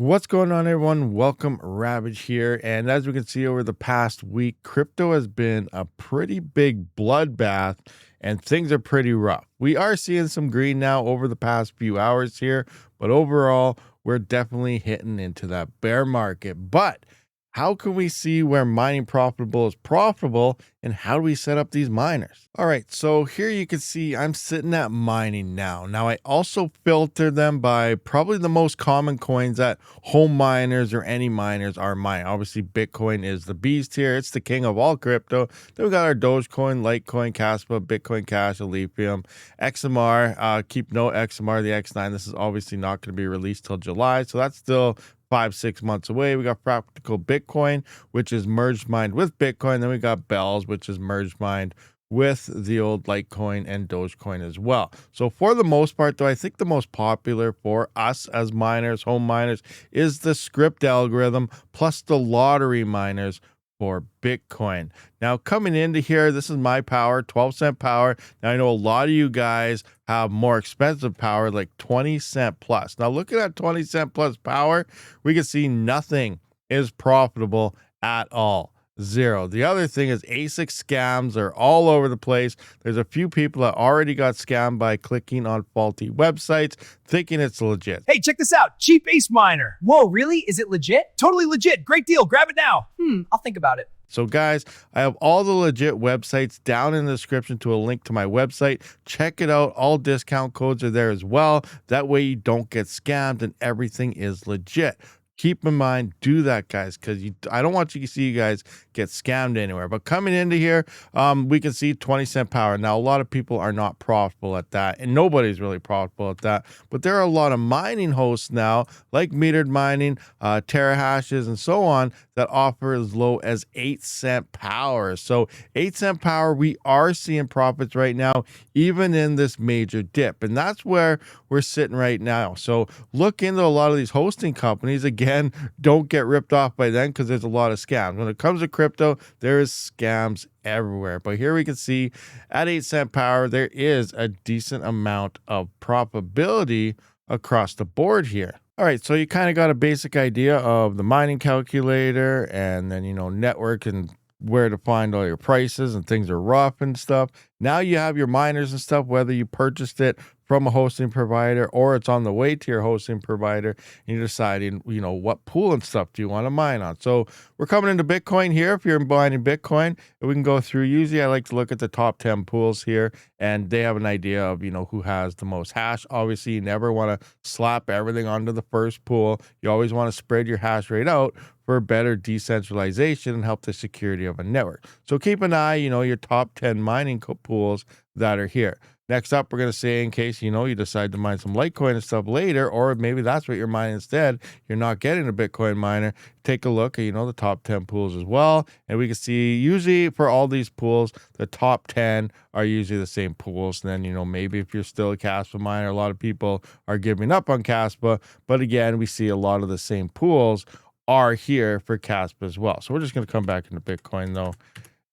What's going on, everyone? Welcome, Rabid here. And as we can see over the past week, crypto has been a pretty big bloodbath and things are pretty rough. We are seeing some green now over the past few hours here, but overall, we're definitely hitting into that bear market. But how can we see where mining profitable is profitable and how do we set up these miners? All right, so here you can see I'm sitting at mining now. Now I also filter them by probably the most common coins that home miners or any miners are mining. Obviously, Bitcoin is the beast here. It's the king of all crypto. Then we got our Dogecoin, Litecoin, Kaspa, Bitcoin Cash, Ethereum, XMR. Keep note XMR, the X9. This is obviously not going to be released till July, so that's still 5-6 months away. We got Practical Bitcoin, which is merged mined with Bitcoin. Then we got Bells, which is merged mined with the old Litecoin and Dogecoin as well. So for the most part, though, I think the most popular for us as miners, home miners, is the script algorithm plus the lottery miners for Bitcoin. Now, coming into here, this is my power, 12-cent power. Now, I know a lot of you guys have more expensive power, like 20-cent plus. Now, looking at 20-cent plus power, we can see nothing is profitable at all. Zero. The other thing is ASIC scams are all over the place. There's a few people that already got scammed by clicking on faulty websites, thinking it's legit. Hey, check this out. Cheap Ace Miner. Whoa, really? Is it legit? Totally legit. Great deal. Grab it now. I'll think about it. So guys, I have all the legit websites down in the description to a link to my website. Check it out. All discount codes are there as well. That way you don't get scammed and everything is legit. Keep in mind, do that, guys, because I don't want you to see you guys get scammed anywhere. But coming into here, we can see 20-cent power. Now, a lot of people are not profitable at that, and nobody's really profitable at that. But there are a lot of mining hosts now, like metered mining, terahashes, and so on, that offer as low as 8-cent power. So 8-cent power, we are seeing profits right now, even in this major dip. And that's where we're sitting right now. So look into a lot of these hosting companies. Again, don't get ripped off by them because there's a lot of scams. When it comes to crypto, there is scams everywhere. But here we can see at 8-cent power, there is a decent amount of profitability across the board here. All right, so you kind of got a basic idea of the mining calculator and then, network and where to find all your prices and things are rough and stuff. Now you have your miners and stuff, whether you purchased it from a hosting provider or it's on the way to your hosting provider, and you're deciding, what pool and stuff do you want to mine on. So we're coming into Bitcoin here. If you're mining Bitcoin, we can go through. Usually I like to look at the top 10 pools here, and they have an idea of, who has the most hash. Obviously, you never want to slap everything onto the first pool. You always want to spread your hash rate out for better decentralization and help the security of a network. So keep an eye, your top 10 mining pools that are here. Next up, we're going to say, in case, you decide to mine some Litecoin and stuff later, or maybe that's what you're mining instead, you're not getting a Bitcoin miner, take a look at, the top 10 pools as well. And we can see usually for all these pools, the top 10 are usually the same pools. And then, maybe if you're still a Kaspa miner, a lot of people are giving up on Kaspa. But again, we see a lot of the same pools are here for Kaspa as well. So we're just going to come back into Bitcoin though.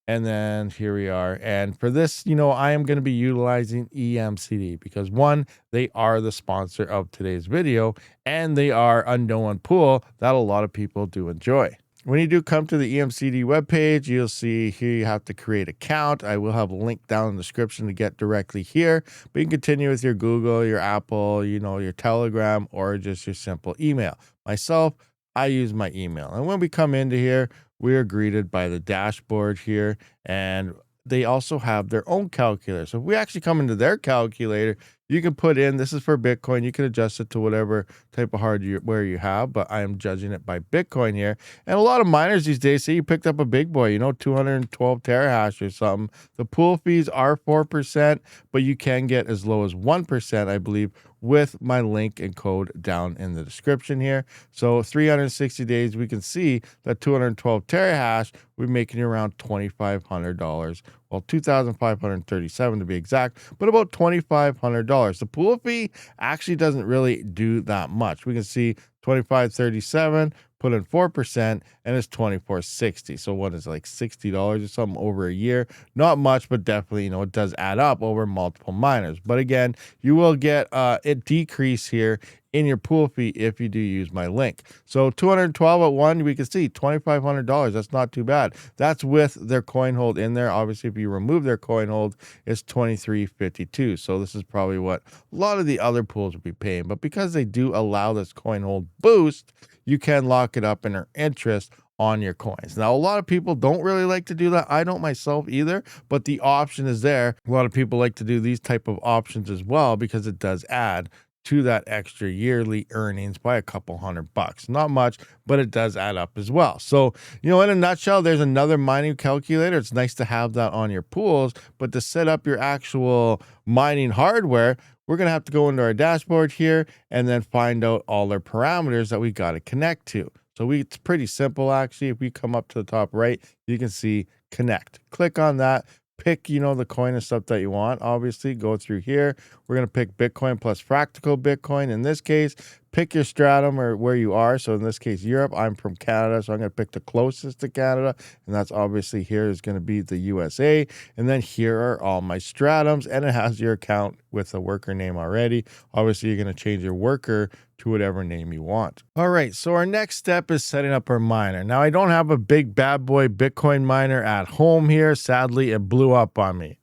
And then here we are. And for this, I am going to be utilizing EMCD because one, they are the sponsor of today's video and they are a known pool that a lot of people do enjoy. When you do come to the EMCD webpage, you'll see here you have to create an account. I will have a link down in the description to get directly here, but you can continue with your Google, your Apple, your Telegram, or just your simple email. Myself, I use my email. And when we come into here, we are greeted by the dashboard here, and they also have their own calculator. So if we actually come into their calculator, you can put in, this is for Bitcoin. You can adjust it to whatever type of hardware you have, but I am judging it by Bitcoin here. And a lot of miners these days say you picked up a big boy, 212 terahash or something. The pool fees are 4%, but you can get as low as 1%, I believe, with my link and code down in the description here. So 360 days, we can see that 212 terahash, we're making around $2,500. Well, $2,537 to be exact, but about $2,500. The pool fee actually doesn't really do that much. We can see 2537, put in 4%, and it's 2460. So what is it, like $60 or something over a year? Not much, but definitely, it does add up over multiple miners. But again, you will get a decrease here in your pool fee if you do use my link. So 212 at one, we can see $2,500. That's not too bad. That's with their coin hold in there. Obviously, if you remove their coin hold, it's $23.52. So this is probably what a lot of the other pools would be paying. But because they do allow this coin hold boost, you can lock it up in earn interest on your coins. Now, a lot of people don't really like to do that. I don't myself either, but the option is there. A lot of people like to do these type of options as well because it does add to that extra yearly earnings by a couple $100. Not much, but it does add up as well. So, in a nutshell, there's another mining calculator. It's nice to have that on your pools, but to set up your actual mining hardware, we're going to have to go into our dashboard here and then find out all our parameters that we got to connect to. So it's pretty simple, actually. If we come up to the top right, you can see connect. Click on that. Pick, the coin and stuff that you want. Obviously, go through here. We're going to pick Bitcoin plus Practical Bitcoin. In this case, pick your stratum or where you are. So in this case, Europe. I'm from Canada, so I'm going to pick the closest to Canada. And that's obviously here is going to be the USA. And then here are all my stratums. And it has your account with a worker name already. Obviously, you're going to change your worker to whatever name you want. All right, so our next step is setting up our miner. Now, I don't have a big bad boy Bitcoin miner at home here. Sadly, it blew up on me.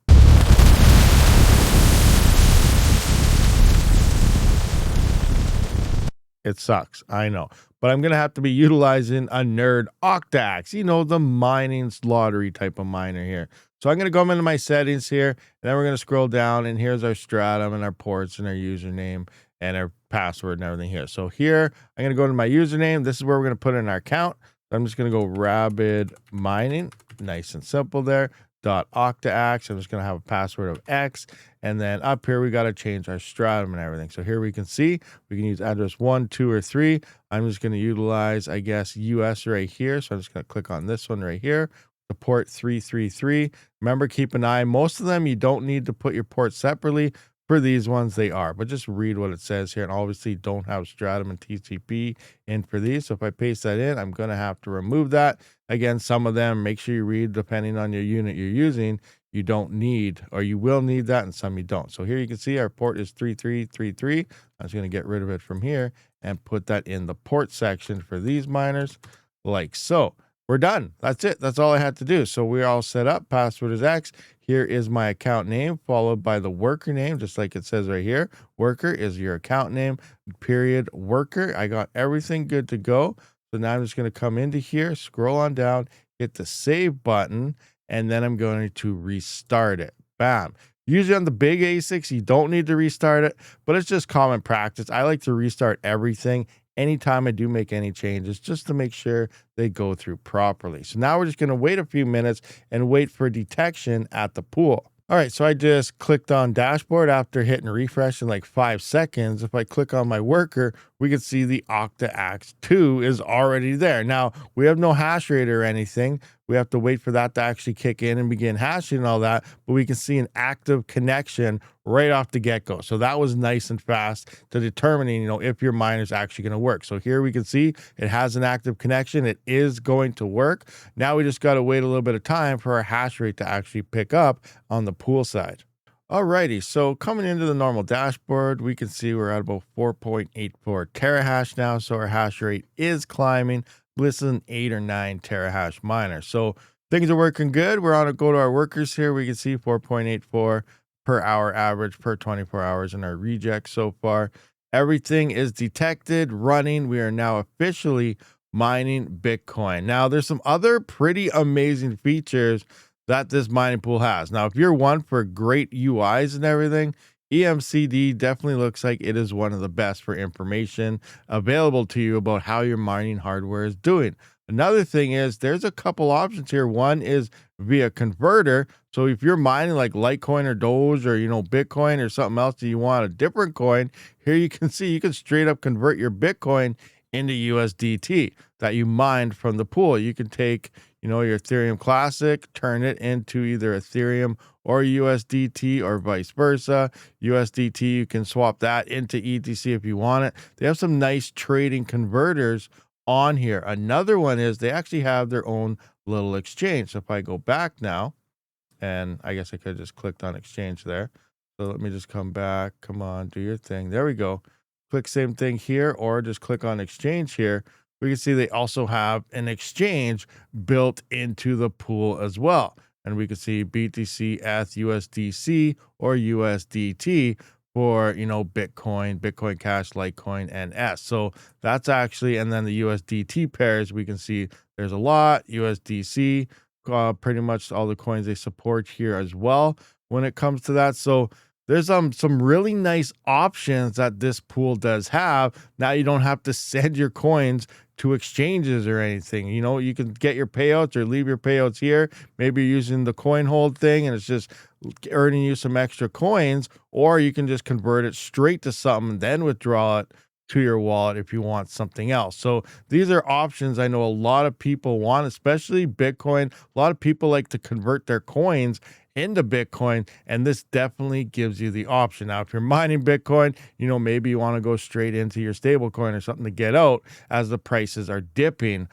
It sucks, I know. But I'm going to have to be utilizing a nerd Octa.Space, the mining lottery type of miner here. So I'm going to go into my settings here, and then we're going to scroll down, and here's our stratum and our ports and our username and our password and everything here. So here, I'm going to go to my username. This is where we're going to put in our account. I'm just going to go Rabid mining, nice and simple there. .Octa.Space. I'm just going to have a password of X. And then up here, we got to change our stratum and everything. So here we can see, we can use address 1, 2, or 3. I'm just going to utilize, I guess, US right here. So I'm just going to click on this one right here. The port 333. Remember, keep an eye. Most of them, you don't need to put your port separately. For these ones, they are, but just read what it says here. And obviously, don't have stratum and TCP in for these. So if I paste that in, I'm going to have to remove that. Again, some of them, make sure you read depending on your unit you're using. You don't need, or you will need that, and some you don't. So here you can see our port is 3333. I'm just going to get rid of it from here and put that in the port section for these miners, like so. We're done. That's it. That's all I had to do. So we're all set up. Password is X. Here is my account name, followed by the worker name, just like it says right here. Worker is your account name, period, worker. I got everything good to go. So now I'm just going to come into here, scroll on down, hit the save button, and then I'm going to restart it. Bam. Usually on the big ASICs, you don't need to restart it, but it's just common practice. I like to restart everything anytime I do make any changes, just to make sure they go through properly. So now we're just going to wait a few minutes and wait for detection at the pool. All right, so I just clicked on dashboard after hitting refresh in like 5 seconds. If I click on my worker, we can see the Octa.Space 2 is already there. Now, we have no hash rate or anything. We have to wait for that to actually kick in and begin hashing and all that, but we can see an active connection right off the get-go. So that was nice and fast to determining, if your miner is actually going to work. So here we can see it has an active connection. It is going to work. Now we just got to wait a little bit of time for our hash rate to actually pick up on the pool side. Alrighty, so coming into the normal dashboard, we can see we're at about 4.84 terahash now. So our hash rate is climbing. This is an 8 or 9 terahash miner. So things are working good. We're on to go to our workers here. We can see 4.84 per hour average per 24 hours in our reject so far. Everything is detected, running. We are now officially mining Bitcoin. Now, there's some other pretty amazing features that this mining pool has. Now, if you're one for great UIs and everything, EMCD definitely looks like it is one of the best for information available to you about how your mining hardware is doing. Another thing is there's a couple options here. One is via converter. So if you're mining like Litecoin or Doge or, Bitcoin or something else that you want a different coin, here you can see you can straight up convert your Bitcoin into USDT that you mined from the pool. You can take, your Ethereum Classic, turn it into either Ethereum or USDT or vice versa. USDT, you can swap that into ETC if you want it. They have some nice trading converters on here. Another one is they actually have their own little exchange. So if I go back now, and I guess I could have just clicked on exchange there. So let me just come back. Come on, do your thing. There we go. click same thing here, or just click on exchange here. We can see they also have an exchange built into the pool as well. And we can see BTC, ETH, USDC, or USDT for, Bitcoin, Bitcoin Cash, Litecoin, and S. So that's actually, and then the USDT pairs, we can see there's a lot. USDC, pretty much all the coins they support here as well when it comes to that. So there's some really nice options that this pool does have. Now you don't have to send your coins to exchanges or anything. You can get your payouts or leave your payouts here. Maybe you're using the coin hold thing and it's just earning you some extra coins, or you can just convert it straight to something and then withdraw it to your wallet if you want something else. So these are options I know a lot of people want, especially Bitcoin. A lot of people like to convert their coins into Bitcoin, and this definitely gives you the option. Now, if you're mining Bitcoin, maybe you want to go straight into your stable coin or something to get out as the prices are dipping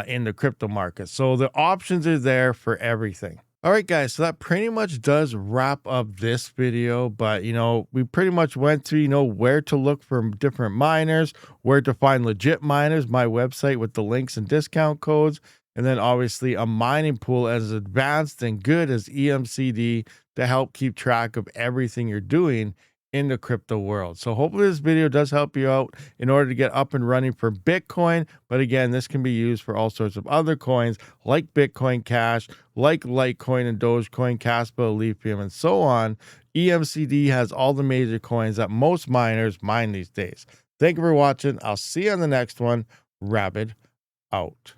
in the crypto market. So the options are there for everything. All right, guys, so that pretty much does wrap up this video. But, we pretty much went through, where to look for different miners, where to find legit miners, my website with the links and discount codes, and then obviously a mining pool as advanced and good as EMCD to help keep track of everything you're doing in the crypto world. So hopefully this video does help you out in order to get up and running for Bitcoin. But again, this can be used for all sorts of other coins like Bitcoin Cash, like Litecoin and Dogecoin, Kaspa, Lithium, and so on. EMCD has all the major coins that most miners mine these days. Thank you for watching. I'll see you on the next one. Rabid out.